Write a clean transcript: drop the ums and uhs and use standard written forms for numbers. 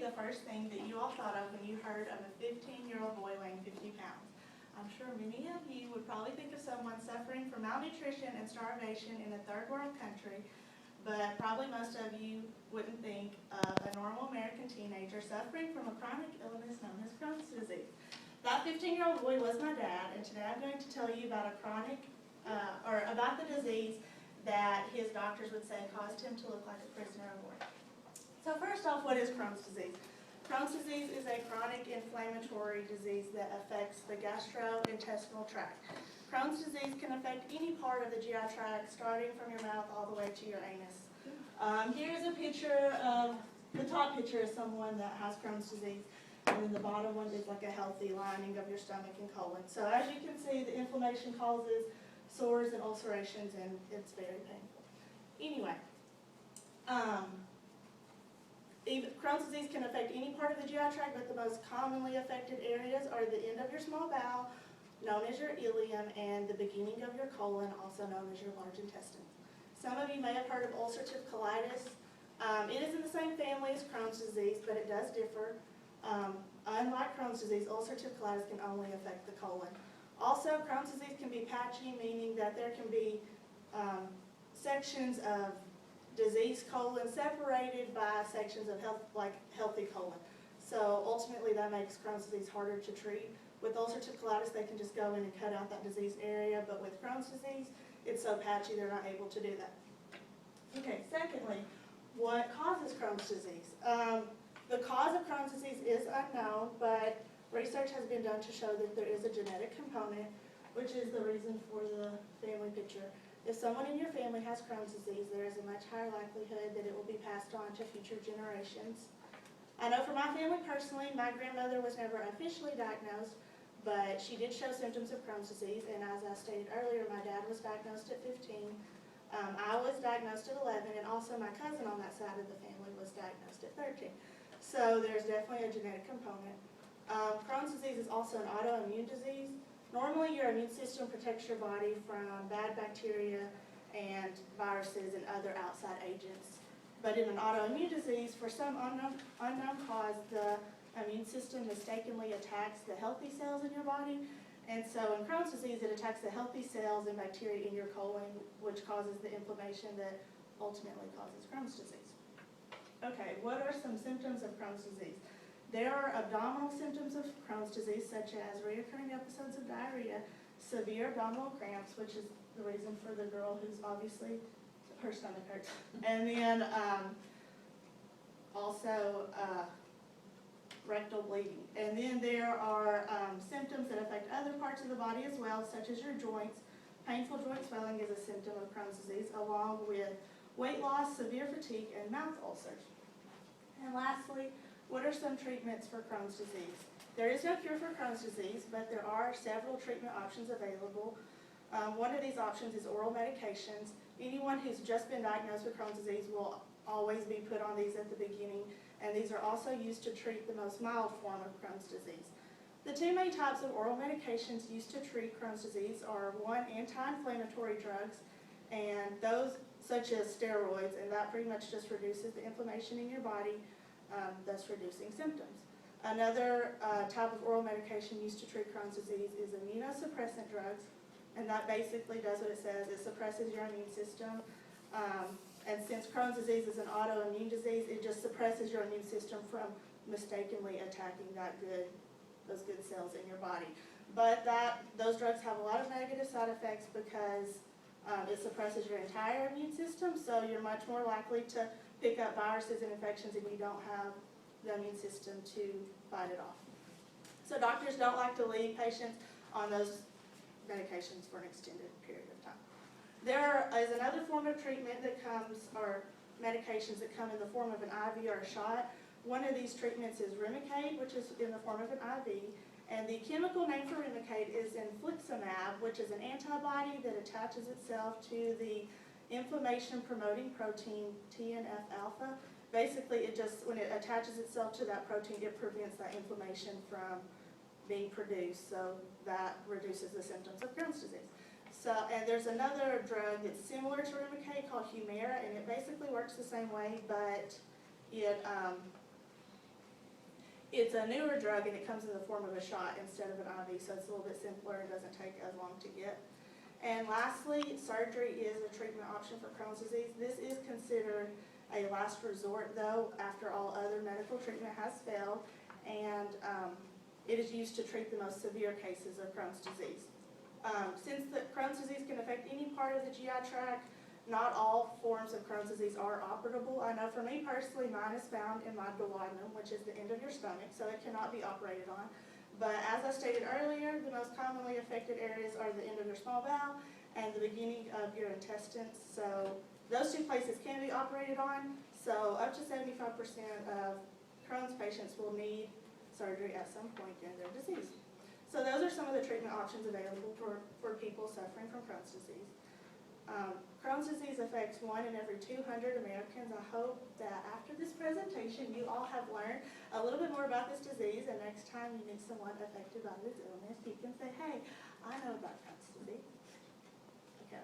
the first thing that you all thought of when you heard of a 15-year-old boy weighing 50 pounds. I'm sure many of you would probably think of someone suffering from malnutrition and starvation in a third world country, but probably most of you wouldn't think of a normal American teenager suffering from a chronic illness known as Crohn's disease. That 15-year-old boy was my dad, and today I'm going to tell you about about the disease that his doctors would say caused him to look like a prisoner of war. So first off, what is Crohn's disease? Crohn's disease is a chronic inflammatory disease that affects the gastrointestinal tract. Crohn's disease can affect any part of the GI tract, starting from your mouth all the way to your anus. Here's a picture of, the top picture is someone that has Crohn's disease, and then the bottom one is like a healthy lining of your stomach and colon. So as you can see, the inflammation causes sores and ulcerations, and it's very painful. Anyway, Crohn's disease can affect any part of the GI tract, but the most commonly affected areas are the end of your small bowel, known as your ileum, and the beginning of your colon, also known as your large intestine. Some of you may have heard of ulcerative colitis. It is in the same family as Crohn's disease, but it does differ. Unlike Crohn's disease, ulcerative colitis can only affect the colon. Also, Crohn's disease can be patchy, meaning that there can be sections of diseased colon separated by sections of healthy colon. So ultimately that makes Crohn's disease harder to treat. With ulcerative colitis, they can just go in and cut out that diseased area, but with Crohn's disease, it's so patchy they're not able to do that. Okay, secondly, what causes Crohn's disease? The cause of Crohn's disease is unknown, but research has been done to show that there is a genetic component, which is the reason for the family picture. If someone in your family has Crohn's disease, there is a much higher likelihood that it will be passed on to future generations. I know for my family personally, my grandmother was never officially diagnosed, but she did show symptoms of Crohn's disease, and as I stated earlier, my dad was diagnosed at 15. I was diagnosed at 11, and also my cousin on that side of the family was diagnosed at 13. So there's definitely a genetic component. Crohn's disease is also an autoimmune disease. Normally your immune system protects your body from bad bacteria and viruses and other outside agents. But in an autoimmune disease, for some unknown cause, the immune system mistakenly attacks the healthy cells in your body. And so in Crohn's disease, it attacks the healthy cells and bacteria in your colon, which causes the inflammation that ultimately causes Crohn's disease. Okay, what are some symptoms of Crohn's disease? There are abdominal symptoms of Crohn's disease, such as recurring episodes of diarrhea, severe abdominal cramps, which is the reason for the girl who's obviously, her stomach hurts. And then also rectal bleeding. And then there are symptoms that affect other parts of the body as well, such as your joints. Painful joint swelling is a symptom of Crohn's disease, along with weight loss, severe fatigue, and mouth ulcers. And lastly, what are some treatments for Crohn's disease? There is no cure for Crohn's disease, but there are several treatment options available. One of these options is oral medications. Anyone who's just been diagnosed with Crohn's disease will always be put on these at the beginning, and these are also used to treat the most mild form of Crohn's disease. The two main types of oral medications used to treat Crohn's disease are one, anti-inflammatory drugs, and those such as steroids, and that pretty much just reduces the inflammation in your body, thus reducing symptoms. Another type of oral medication used to treat Crohn's disease is immunosuppressant drugs, and that basically does what it says. It suppresses your immune system, and since Crohn's disease is an autoimmune disease, it just suppresses your immune system from mistakenly attacking those good cells in your body. But those drugs have a lot of negative side effects because it suppresses your entire immune system, so you're much more likely to pick up viruses and infections if you don't have the immune system to fight it off. So doctors don't like to leave patients on those medications for an extended period of time. There is another form of treatment that comes, or medications that come in the form of an IV or a shot. One of these treatments is Remicade, which is in the form of an IV. And the chemical name for Remicade is infliximab, which is an antibody that attaches itself to the inflammation-promoting protein TNF-alpha. Basically, when it attaches itself to that protein, it prevents that inflammation from being produced, so that reduces the symptoms of Crohn's disease. And there's another drug that's similar to Remicade called Humira, and it basically works the same way, but it It's a newer drug and it comes in the form of a shot instead of an IV, so it's a little bit simpler and doesn't take as long to get. And lastly, surgery is a treatment option for Crohn's disease. This is considered a last resort though, after all other medical treatment has failed, and it is used to treat the most severe cases of Crohn's disease. Since the Crohn's disease can affect any part of the GI tract, not all forms of Crohn's disease are operable. I know for me personally, mine is found in my duodenum, which is the end of your stomach, so it cannot be operated on. But as I stated earlier, the most commonly affected areas are the end of your small bowel and the beginning of your intestines. So those two places can be operated on. So up to 75% of Crohn's patients will need surgery at some point during their disease. So those are some of the treatment options available for people suffering from Crohn's disease. Crohn's disease affects 1 in every 200 Americans. I hope that after this presentation you all have learned a little bit more about this disease, and next time you meet someone affected by this illness, you can say, hey, I know about Crohn's disease. Okay.